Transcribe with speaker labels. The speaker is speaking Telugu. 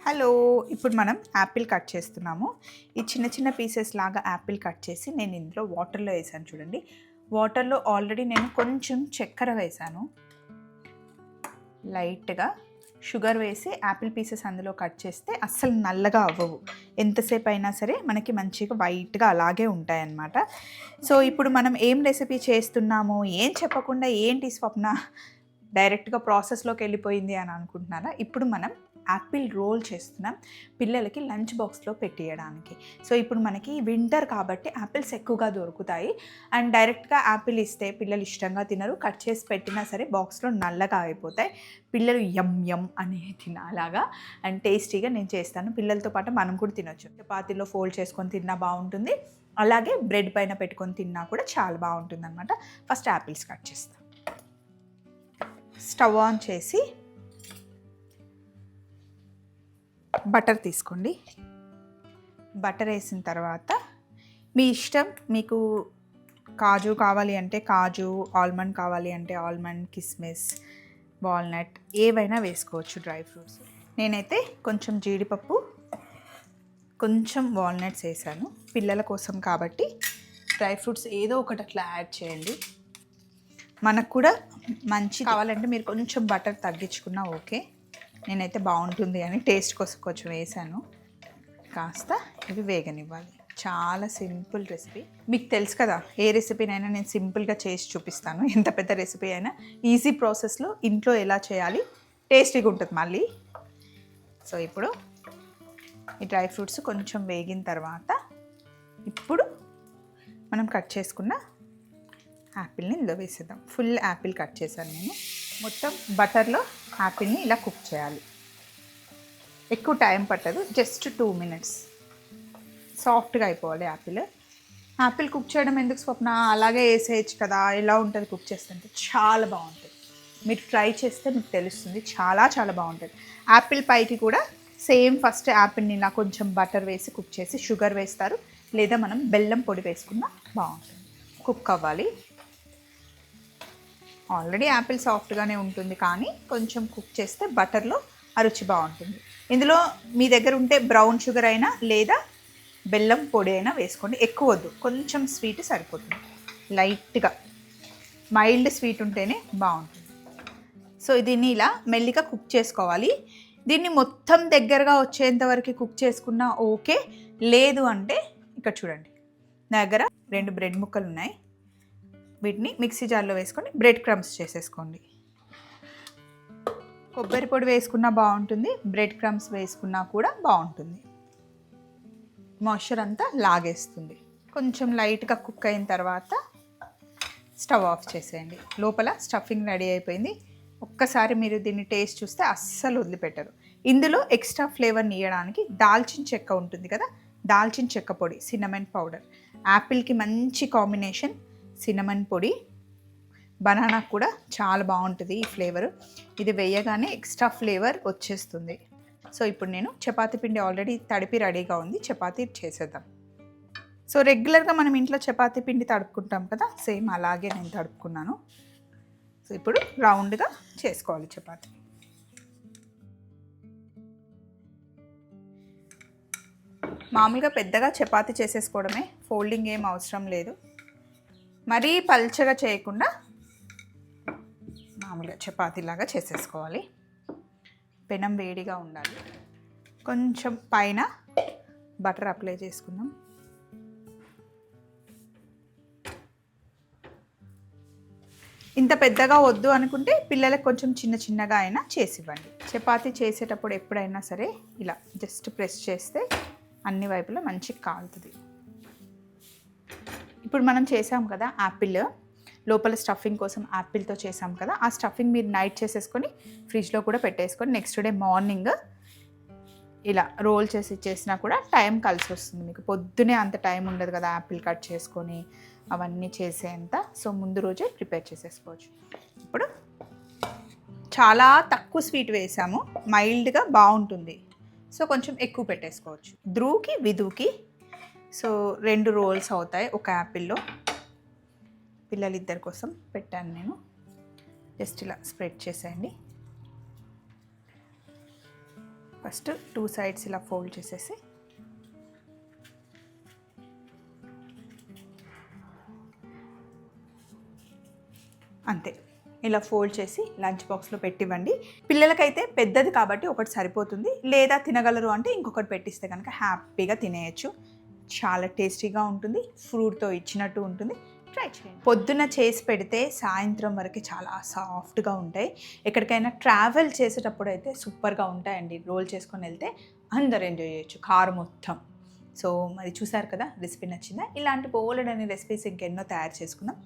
Speaker 1: హలో, ఇప్పుడు మనం యాపిల్ కట్ చేస్తున్నాము. ఈ చిన్న చిన్న పీసెస్ లాగా యాపిల్ కట్ చేసి నేను ఇందులో వాటర్లో వేసాను చూడండి. వాటర్లో ఆల్రెడీ నేను కొంచెం చక్కెర వేసాను, లైట్గా షుగర్ వేసి యాపిల్ పీసెస్ అందులో కట్ చేస్తే అస్సలు నల్లగా అవ్వవు. ఎంతసేపు అయినా సరే మనకి మంచిగా వైట్గా అలాగే ఉంటాయన్నమాట. సో ఇప్పుడు మనం ఏం రెసిపీ చేస్తున్నాము, ఏం చెప్పకుండా ఏంటి స్వప్న డైరెక్ట్గా ప్రాసెస్లోకి వెళ్ళిపోయింది అని అనుకుంటున్నారా? ఇప్పుడు మనం యాపిల్ రోల్ చేస్తున్నాం పిల్లలకి లంచ్ బాక్స్లో పెట్టియడానికి. సో ఇప్పుడు మనకి వింటర్ కాబట్టి యాపిల్స్ ఎక్కువగా దొరుకుతాయి. అండ్ డైరెక్ట్గా యాపిల్ ఇస్తే పిల్లలు ఇష్టంగా తినరు. కట్ చేసి పెట్టినా సరే బాక్స్లో నల్లగా అయిపోతాయి. పిల్లలు యమ్ యమ్ అనే తినాలాగా అండ్ టేస్టీగా నేను చేస్తాను. పిల్లలతో పాటు మనం కూడా తినొచ్చు. చపాతీలో ఫోల్డ్ చేసుకొని తిన్నా బాగుంటుంది, అలాగే బ్రెడ్ పైన పెట్టుకొని తిన్నా కూడా చాలా బాగుంటుంది అనమాట. ఫస్ట్ యాపిల్స్ కట్ చేస్తాం. స్టవ్ ఆన్ చేసి బటర్ తీసుకోండి. బటర్ వేసిన తర్వాత మీ ఇష్టం, మీకు కాజు కావాలి అంటే కాజు, ఆల్మండ్ కావాలి అంటే ఆల్మండ్, కిస్మిస్, వాల్నట్ ఏవైనా వేసుకోవచ్చు, డ్రై ఫ్రూట్స్. నేనైతే కొంచెం జీడిపప్పు, కొంచెం వాల్నట్స్ వేసాను పిల్లల కోసం కాబట్టి. డ్రై ఫ్రూట్స్ ఏదో ఒకటి అట్లా యాడ్ చేయండి. మనకు కూడా మంచి కావాలంటే మీరు కొంచెం బటర్ తగ్గించుకున్నా ఓకే. నేనైతే బాగుంటుంది అని టేస్ట్ కోసం కొంచెం వేసాను. కాస్త ఇవి వేగనివ్వాలి. చాలా సింపుల్ రెసిపీ. మీకు తెలుసు కదా, ఏ రెసిపీనైనా నేను సింపుల్గా చేసి చూపిస్తాను. ఎంత పెద్ద రెసిపీ అయినా ఈజీ ప్రాసెస్లో ఇంట్లో ఎలా చేయాలి, టేస్టీగా ఉంటుంది మళ్ళీ. సో ఇప్పుడు ఈ డ్రై ఫ్రూట్స్ కొంచెం వేగిన తర్వాత ఇప్పుడు మనం కట్ చేసుకున్న యాపిల్ని ఇందులో వేసేద్దాం. ఫుల్ యాపిల్ కట్ చేశాను నేను. మొత్తం బటర్లో యాపిల్ని ఇలా కుక్ చేయాలి. ఎక్కువ టైం పట్టదు, జస్ట్ 2 minutes. సాఫ్ట్గా అయిపోవాలి యాపిల్. యాపిల్ కుక్ చేయడం ఎందుకు స్వప్న, అలాగే వేసేయచ్చు కదా, ఎలా ఉంటుంది కుక్ చేస్తుంటే? చాలా బాగుంటుంది. మీరు ట్రై చేస్తే మీకు తెలుస్తుంది, చాలా చాలా బాగుంటుంది. యాపిల్ పైకి కూడా సేమ్ ఫస్ట్ యాపిల్ని ఇలా కొంచెం బటర్ వేసి కుక్ చేసి షుగర్ వేస్తారు, లేదా మనం బెల్లం పొడి వేసుకున్నా బాగుంటుంది. కుక్ అవ్వాలి. ఆల్రెడీ యాపిల్ సాఫ్ట్గానే ఉంటుంది, కానీ కొంచెం కుక్ చేస్తే బటర్లో ఆ రుచి బాగుంటుంది. ఇందులో మీ దగ్గర ఉంటే బ్రౌన్ షుగర్ అయినా లేదా బెల్లం పొడి అయినా వేసుకోండి. ఎక్కువ వద్దు, కొంచెం స్వీట్ సరిపోతుంది. లైట్గా మైల్డ్ స్వీట్ ఉంటేనే బాగుంటుంది. సో దీన్ని ఇలా మెల్లిగా కుక్ చేసుకోవాలి. దీన్ని మొత్తం దగ్గరగా వచ్చేంత వరకు కుక్ చేసుకున్నా ఓకే. లేదు అంటే ఇక్కడ చూడండి, నా దగ్గర 2 బ్రెడ్ ముక్కలు ఉన్నాయి. వీటిని మిక్సీ జార్లో వేసుకొని బ్రెడ్ క్రమ్స్ చేసేసుకోండి. కొబ్బరి పొడి వేసుకున్నా బాగుంటుంది, బ్రెడ్ క్రమ్స్ వేసుకున్నా కూడా బాగుంటుంది. మాయిశ్చర్ అంతా లాగేస్తుంది. కొంచెం లైట్గా కుక్ అయిన తర్వాత స్టవ్ ఆఫ్ చేసేయండి. లోపల స్టఫింగ్ రెడీ అయిపోయింది. ఒక్కసారి మీరు దీన్ని టేస్ట్ చూస్తే అస్సలు వదిలిపెట్టరు. ఇందులో ఎక్స్ట్రా ఫ్లేవర్ని ఇవ్వడానికి దాల్చిన చెక్క ఉంటుంది కదా, దాల్చిన చెక్క పొడి, సిన్నమన్ పౌడర్. యాపిల్కి మంచి కాంబినేషన్ సిన్నమన్ పొడి. బనానా కూడా చాలా బాగుంటుంది ఈ ఫ్లేవర్. ఇది వేయగానే ఎక్స్ట్రా ఫ్లేవర్ వచ్చేస్తుంది. సో ఇప్పుడు నేను చపాతీ పిండి ఆల్రెడీ తడిపి రెడీగా ఉంది, చపాతీ చేసేద్దాం. సో రెగ్యులర్గా మనం ఇంట్లో చపాతీ పిండి తడుపుకుంటాం కదా, సేమ్ అలాగే నేను తడుపుకున్నాను. సో ఇప్పుడు రౌండ్గా చేసుకోవాలి చపాతీ. మామూలుగా పెద్దగా చపాతీ చేసేసుకోవడమే, ఫోల్డింగ్ ఏం అవసరం లేదు. మరీ పల్చగా చేయకుండా మామూలుగా చపాతీలాగా చేసేసుకోవాలి. పెనం వేడిగా ఉండాలి. కొంచెం పైన బటర్ అప్లై చేసుకుందాం. ఇంత పెద్దగా వద్దు అనుకుంటే పిల్లలకు కొంచెం చిన్న చిన్నగా అయినా చేసివ్వండి. చపాతీ చేసేటప్పుడు ఎప్పుడైనా సరే ఇలా జస్ట్ ప్రెస్ చేస్తే అన్ని వైపులా మంచిగా కాలుతుంది. ఇప్పుడు మనం చేసాం కదా యాపిల్, లోపల స్టఫింగ్ కోసం యాపిల్తో చేసాం కదా, ఆ స్టఫింగ్ మీరు నైట్ చేసేసుకొని ఫ్రిడ్జ్లో కూడా పెట్టేసుకొని నెక్స్ట్ డే మార్నింగ్ ఇలా రోల్ చేసి చేసినా కూడా టైం కలిసి వస్తుంది మీకు. పొద్దునే అంత టైం ఉండదు కదా యాపిల్ కట్ చేసుకొని అవన్నీ చేసేంత. సో ముందు రోజే ప్రిపేర్ చేసేసుకోవచ్చు. ఇప్పుడు చాలా తక్కువ స్వీట్ వేసాము, మైల్డ్గా బాగుంటుంది. సో కొంచెం ఎక్కువ పెట్టేసుకోవచ్చు. ధ్రువ్కి విధుకి సో 2 రోల్స్ అవుతాయి ఒక యాపిల్లో. పిల్లలిద్దరి కోసం పెట్టాను నేను. జస్ట్ ఇలా స్ప్రెడ్ చేసేయండి. ఫస్ట్ 2 సైడ్స్ ఇలా ఫోల్డ్ చేసేసి అంతే, ఇలా ఫోల్డ్ చేసి లంచ్ బాక్స్లో పెట్టివ్వండి. పిల్లలకైతే పెద్దది కాబట్టి ఒకటి సరిపోతుంది, లేదా తినగలరు అంటే ఇంకొకటి పెట్టిస్తే కనుక హ్యాపీగా తినేయచ్చు. చాలా టేస్టీగా ఉంటుంది, ఫ్రూట్తో ఇచ్చినట్టు ఉంటుంది. ట్రై చేయండి. పొద్దున్న చేసి పెడితే సాయంత్రం వరకు చాలా సాఫ్ట్గా ఉంటాయి. ఎక్కడికైనా ట్రావెల్ చేసేటప్పుడు అయితే సూపర్గా ఉంటాయండి. రోల్ చేసుకొని వెళ్తే అందరు ఎంజాయ్ చేయొచ్చు కారు మొత్తం. సో మరి చూసారు కదా, రెసిపీ నచ్చిందా? ఇలాంటి బోలెడని రెసిపీస్ ఇంకెన్నో తయారు చేసుకుందాం.